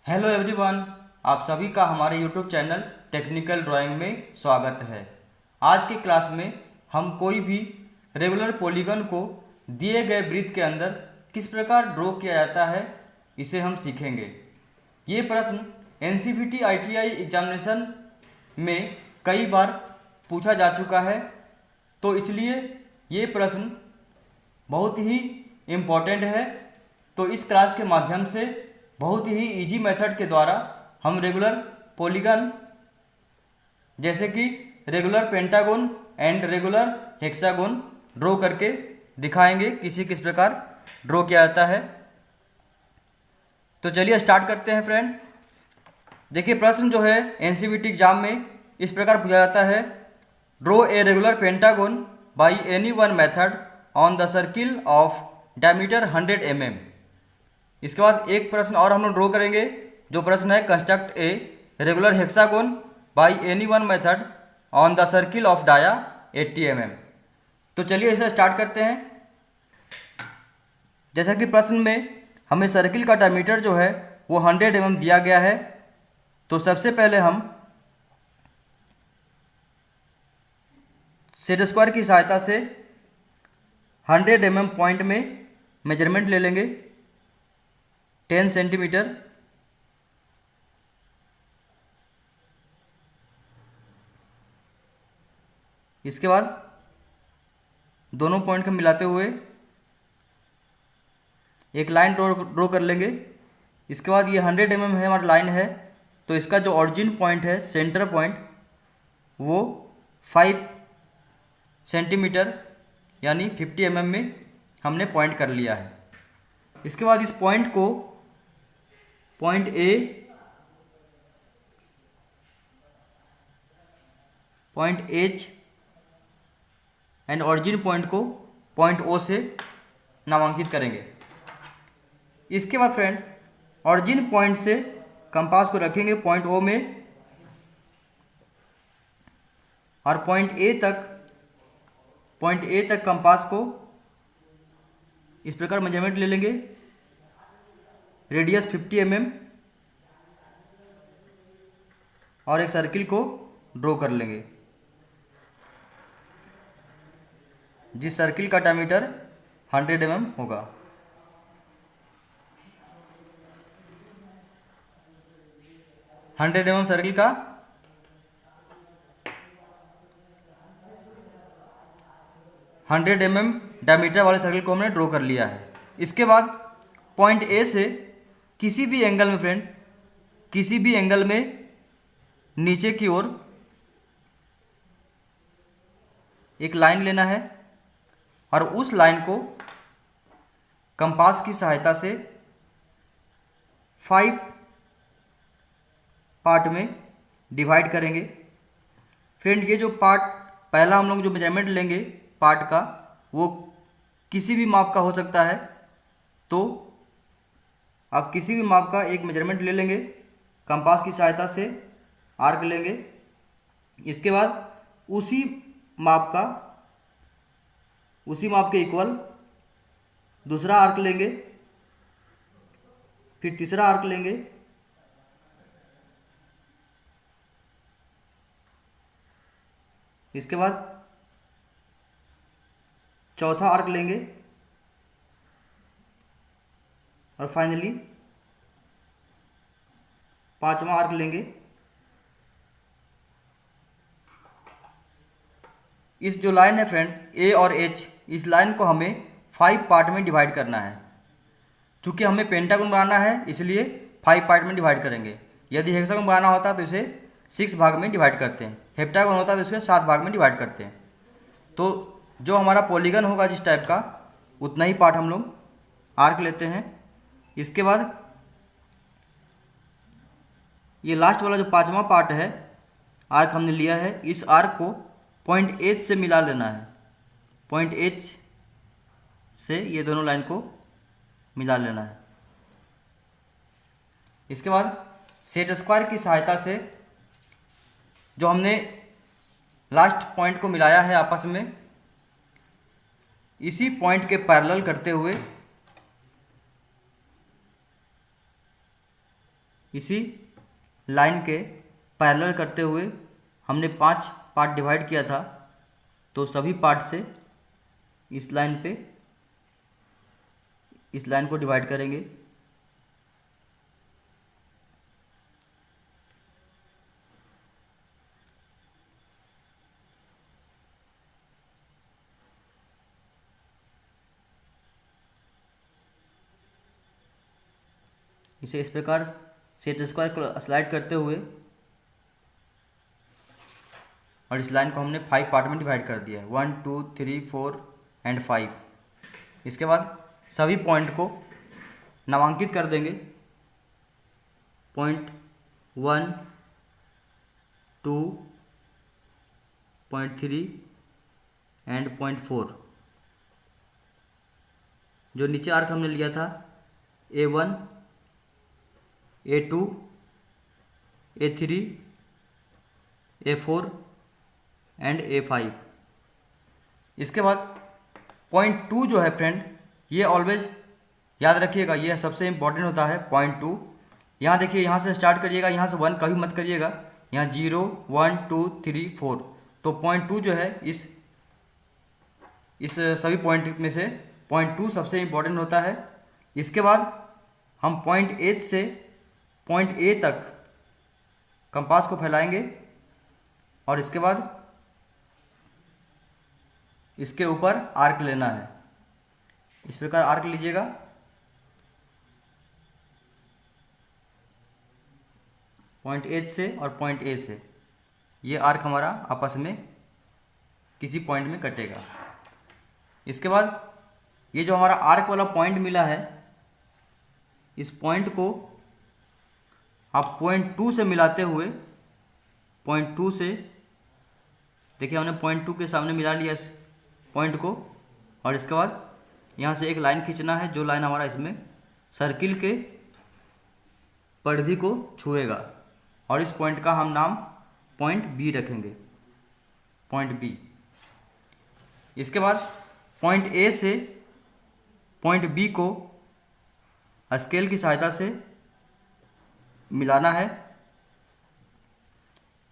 Hello everyone, आप सभी का हमारे यूट्यूब चैनल टेक्निकल ड्राइंग में स्वागत है। आज की क्लास में हम कोई भी रेगुलर पॉलीगन को दिए गए वृत्त के अंदर किस प्रकार ड्रॉ किया जाता है, इसे हम सीखेंगे। ये प्रश्न NCVT ITI एग्जामिनेशन में कई बार पूछा जा चुका है, तो इसलिए ये प्रश्न बहुत ही इम्पोर्टेंट है। तो इस क्लास के माध्यम से बहुत ही इजी मेथड के द्वारा हम रेगुलर पॉलीगन जैसे कि regular pentagon and regular hexagon draw करके दिखाएंगे किस प्रकार ड्रॉ किया जाता है। तो चलिए स्टार्ट करते हैं फ्रेंड। देखिए, प्रश्न जो है NCVT एग्जाम में इस प्रकार पूछा जाता है, draw a regular pentagon bye any one method on the circle of diameter 100 mm। इसके बाद एक प्रश्न और हम लोग ड्रॉ करेंगे, जो प्रश्न है construct a regular hexagon by any one method on the circle of dia 80 mm। तो चलिए इसे स्टार्ट करते हैं। जैसा कि प्रश्न में हमें सर्किल का डायमीटर जो है वो 100 mm दिया गया है, तो सबसे पहले हम सेट स्क्वायर की सहायता से 100 mm पॉइंट में मेजरमेंट ले लेंगे 10 सेंटीमीटर। इसके बाद दोनों पॉइंट को मिलाते हुए एक लाइन ड्रॉ कर लेंगे। इसके बाद ये 100 mm है हमारा लाइन है, तो इसका जो ऑरिजिन पॉइंट है, सेंटर पॉइंट, वो 5 सेंटीमीटर यानी 50 mm में हमने पॉइंट कर लिया है। इसके बाद इस पॉइंट को point A, point H and origin point को पॉइंट ओ से नामांकित करेंगे। इसके बाद फ्रेंड ऑरिजिन पॉइंट से कंपास को रखेंगे पॉइंट ओ में, और पॉइंट ए तक कंपास को इस प्रकार मेजरमेंट ले लेंगे, रेडियस 50 mm, और एक सर्किल को ड्रॉ कर लेंगे जिस सर्किल का डायमीटर 100 mm होगा। हंड्रेड mm सर्किल का 100 mm डायमीटर वाले सर्किल को हमने ड्रॉ कर लिया है। इसके बाद पॉइंट ए से किसी भी एंगल में फ्रेंड, किसी भी एंगल में नीचे की ओर एक लाइन लेना है, और उस लाइन को कंपास की सहायता से 5 पार्ट में डिवाइड करेंगे। फ्रेंड ये जो पार्ट पहला हम लोग जो मेजरमेंट लेंगे पार्ट का, वो किसी भी माप का हो सकता है, तो आप किसी भी माप का एक मेजरमेंट ले लेंगे, कंपास की सहायता से आर्क लेंगे। इसके बाद उसी माप के इक्वल दूसरा आर्क लेंगे, फिर तीसरा आर्क लेंगे, इसके बाद चौथा आर्क लेंगे, और फाइनली पांचवा आर्क लेंगे। इस जो लाइन है फ्रेंड ए और एच, इस लाइन को हमें 5 पार्ट में डिवाइड करना है। चूँकि हमें पेंटागन बनाना है इसलिए 5 पार्ट में डिवाइड करेंगे। यदि हेक्सागन बनाना होता तो इसे 6 भाग में डिवाइड करते हैं, हेप्टागन होता तो इसे 7 भाग में डिवाइड करते हैं। तो जो हमारा पॉलीगन होगा जिस टाइप का, उतना ही पार्ट हम लोग आर्क लेते हैं। इसके बाद ये लास्ट वाला जो 5वां पार्ट है आर्क हमने लिया है, इस आर्क को पॉइंट एच से मिला लेना है। पॉइंट एच से ये दोनों लाइन को मिला लेना है। इसके बाद सेट स्क्वायर की सहायता से जो हमने लास्ट पॉइंट को मिलाया है आपस में, इसी पॉइंट के पैरेलल करते हुए इसी लाइन के पैरेलल करते हुए हमने 5 पार्ट डिवाइड किया था, तो सभी पार्ट से इस लाइन पे इस लाइन को डिवाइड करेंगे। इसे इस प्रकार सेट स्क्वायर को स्लाइड करते हुए और इस लाइन को हमने 5 पार्ट में डिवाइड कर दिया है, 1 2 3 4 एंड 5। इसके बाद सभी पॉइंट को नामांकित कर देंगे, पॉइंट 1 2 पॉइंट 3 एंड पॉइंट 4। जो नीचे आर्क हमने लिया था A1 A2 A3 A4 and A5। इसके बाद पॉइंट 2 जो है फ्रेंड, ये ऑलवेज याद रखिएगा, ये सबसे इम्पॉर्टेंट होता है पॉइंट 2। यहाँ देखिए, यहाँ से स्टार्ट करिएगा, यहाँ से 1 कभी मत करिएगा, यहाँ 0 1 2 3 4। तो पॉइंट 2 जो है इस सभी पॉइंट में से पॉइंट 2 सबसे इम्पॉर्टेंट होता है। इसके बाद हम पॉइंट A से पॉइंट A तक कंपास को फैलाएंगे और इसके बाद इसके ऊपर आर्क लेना है। इस प्रकार आर्क लीजिएगा, पॉइंट H से और पॉइंट A से ये आर्क हमारा आपस में किसी पॉइंट में कटेगा। इसके बाद ये जो हमारा आर्क वाला पॉइंट मिला है, इस पॉइंट को आप पॉइंट 2 से मिलाते हुए, पॉइंट 2 से देखिए हमने पॉइंट 2 के सामने मिला लिया इस पॉइंट को, और इसके बाद यहाँ से एक लाइन खींचना है, जो लाइन हमारा इसमें सर्किल के परिधि को छुएगा, और इस पॉइंट का हम नाम पॉइंट B रखेंगे, पॉइंट B। इसके बाद पॉइंट A से पॉइंट B को स्केल की सहायता से मिलाना है,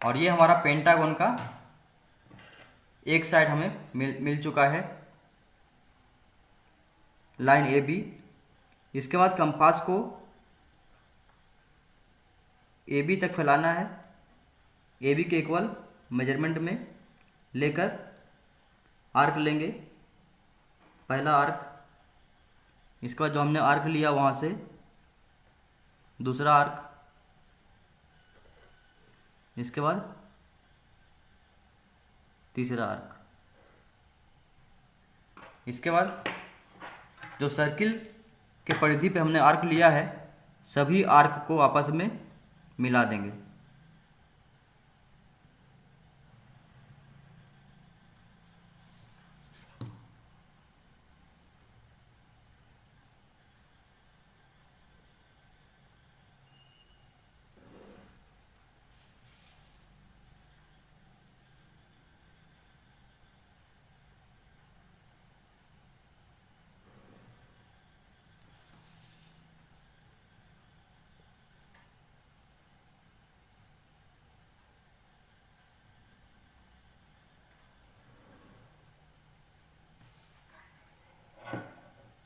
और ये हमारा पेंटागन का एक साइड हमें मिल चुका है, लाइन AB। इसके बाद कंपास को AB तक फैलाना है, AB के इक्वल मेजरमेंट में लेकर आर्क लेंगे, पहला आर्क। इसके बाद जो हमने आर्क लिया वहाँ से दूसरा आर्क, इसके बाद तीसरा आर्क। इसके बाद जो सर्किल के परिधि पे हमने आर्क लिया है, सभी आर्क को आपस में मिला देंगे।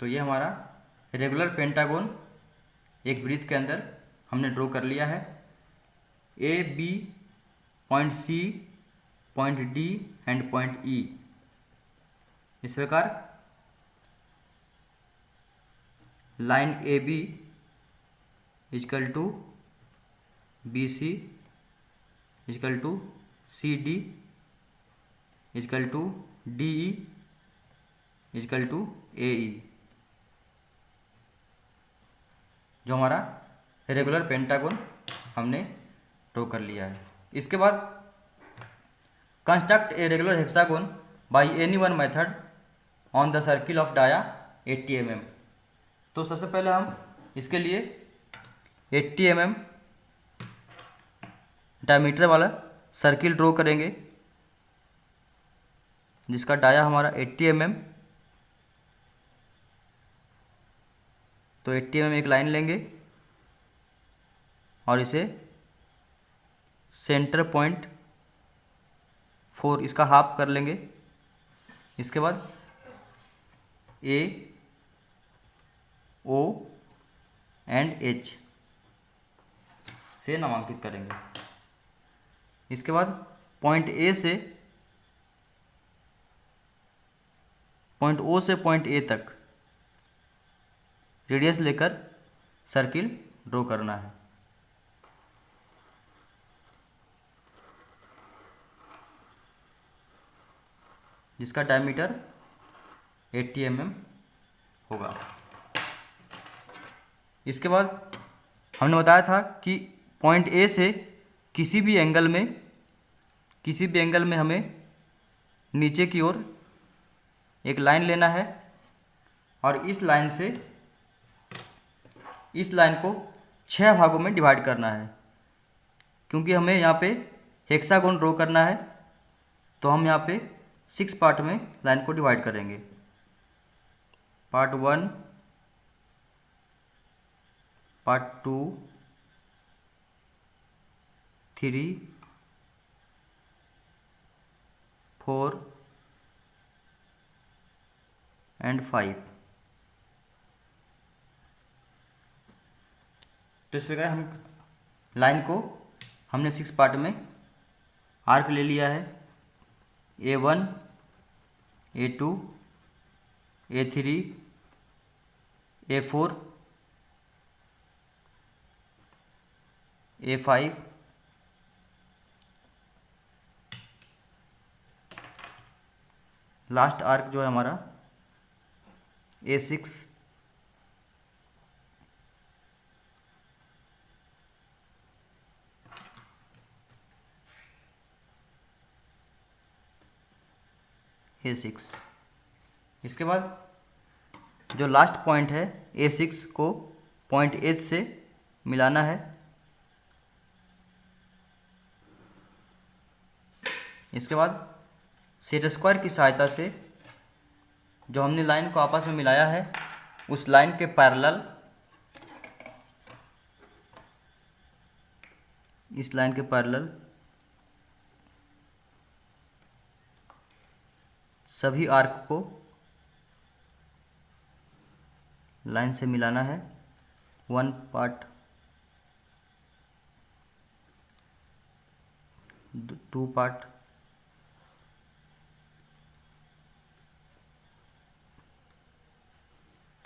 तो ये हमारा रेगुलर पेंटागन एक वृत्त के अंदर हमने ड्रॉ कर लिया है। A B point C point D and point E। इस प्रकार line AB is equal to BC is equal to CD is equal to DE is equal to AE, जो हमारा रेगुलर पेंटागन हमने ड्रॉ कर लिया है। इसके बाद construct a regular hexagon by any one method on the circle of dia 80 mm। तो सबसे पहले हम इसके लिए 80 mm डायमीटर वाला सर्किल ड्रॉ करेंगे, जिसका डाया हमारा 80 mm। तो 80 mm एक लाइन लेंगे, और इसे सेंटर पॉइंट 4 इसका हाफ कर लेंगे। इसके बाद ए ओ एंड एच से नामांकित करेंगे। इसके बाद पॉइंट ए से पॉइंट ओ से पॉइंट ए तक रेडियस लेकर सर्किल ड्रॉ करना है। जिसका डायमीटर 80 mm होगा। इसके बाद हमने बताया था कि पॉइंट ए से किसी भी एंगल में हमें नीचे की ओर एक लाइन लेना है और इस लाइन को 6 भागों में डिवाइड करना है। क्योंकि हमें यहाँ पे हेक्सागोन ड्रॉ करना है तो हम यहाँ पे 6 पार्ट में लाइन को डिवाइड करेंगे। Part 1, part 2, 3, 4 and 5। तो इस प्रकार हम लाइन को हमने 6 पार्ट में आर्क ले लिया है। A1, A2, A3, A4, A5, last arc जो है हमारा A6, A6। इसके बाद जो लास्ट पॉइंट है A6 को पॉइंट H से मिलाना है। इसके बाद सेट स्क्वायर की सहायता से जो हमने लाइन को आपस में मिलाया है उस लाइन के पैरेलल इस लाइन के पैरेलल सभी आर्क को लाइन से मिलाना है। 1 पार्ट, 2 पार्ट,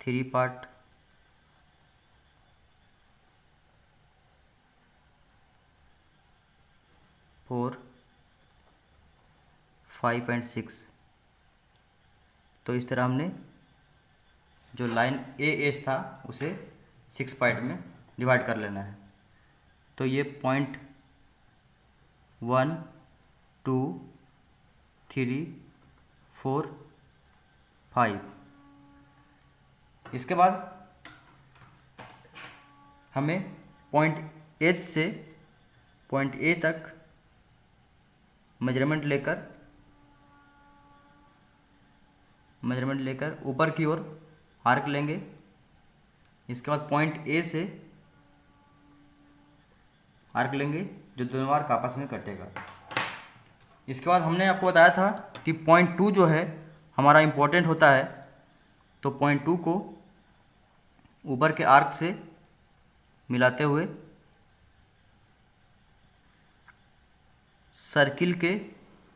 3 पार्ट, 4, 5 एंड 6। तो इस तरह हमने जो लाइन AH था उसे 6 पार्ट में डिवाइड कर लेना है। तो ये पॉइंट 1, 2, 3, 4, 5। इसके बाद हमें पॉइंट H से पॉइंट A तक मेजरमेंट लेकर ऊपर की ओर आर्क लेंगे। इसके बाद पॉइंट A से आर्क लेंगे जो दोनों आर्क आपस में कटेगा। इसके बाद हमने आपको बताया था कि पॉइंट 2 जो है हमारा इम्पोर्टेंट होता है। तो पॉइंट 2 को ऊपर के आर्क से मिलाते हुए सर्किल के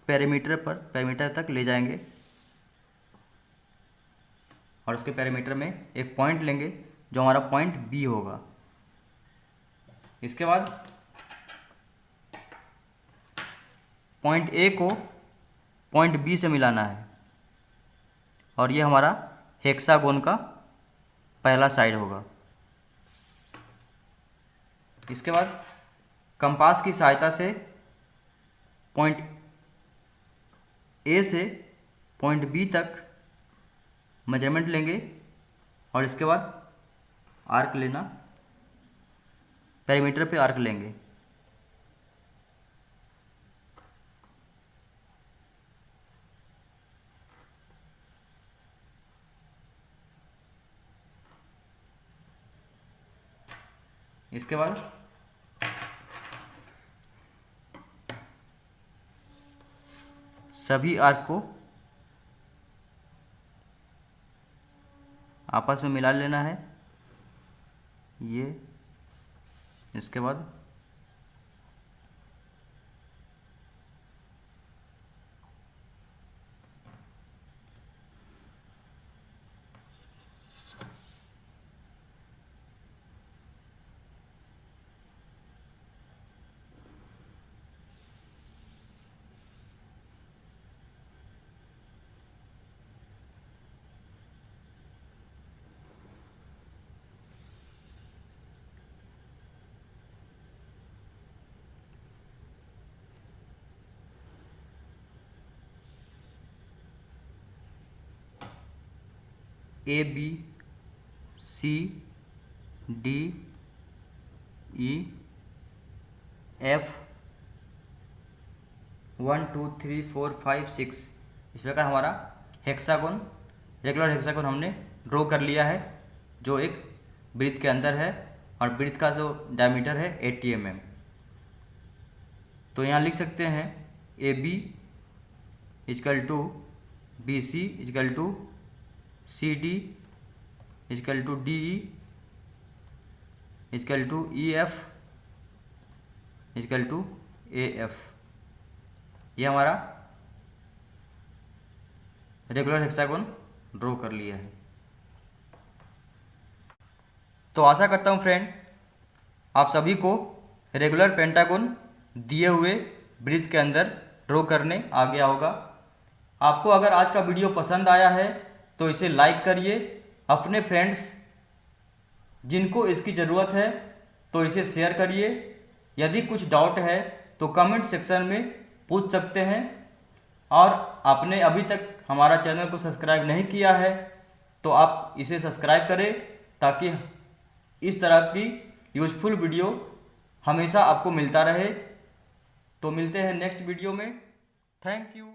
पैरामीटर तक ले जाएंगे और उसके पैरामीटर में एक पॉइंट लेंगे जो हमारा पॉइंट B होगा। इसके बाद पॉइंट A को पॉइंट B से मिलाना है और ये हमारा हेक्सागोन का पहला साइड होगा। इसके बाद कंपास की सहायता से पॉइंट A से पॉइंट B तक मेजरमेंट लेंगे और इसके बाद आर्क लेना, पैरामीटर पे आर्क लेंगे। इसके बाद सभी आर्क को आपस में मिला लेना है। ये इसके बाद A, B, C, D, E, F 1 2 3 4 5 6 इस प्रकार हमारा हेक्सागोन, रेगुलर हेक्सागोन हमने ड्रॉ कर लिया है, जो एक वृत्त के अंदर है और वृत्त का जो डायमीटर है 80 mm। तो यहाँ लिख सकते हैं AB is equal to BC is equal to CD is equal to DE is equal to EF is equal to AF। ये हमारा रेगुलर हेक्सागोन ड्रॉ कर लिया है। तो आशा करता हूँ फ्रेंड आप सभी को रेगुलर पेंटागोन दिए हुए वृत्त के अंदर ड्रॉ करने आ गया होगा। आपको अगर आज का वीडियो पसंद आया है तो इसे लाइक करिए, अपने फ्रेंड्स जिनको इसकी ज़रूरत है तो इसे शेयर करिए। यदि कुछ डाउट है तो कमेंट सेक्शन में पूछ सकते हैं, और आपने अभी तक हमारा चैनल को सब्सक्राइब नहीं किया है तो आप इसे सब्सक्राइब करें, ताकि इस तरह की यूजफुल वीडियो हमेशा आपको मिलता रहे। तो मिलते हैं नेक्स्ट वीडियो में। Thank you.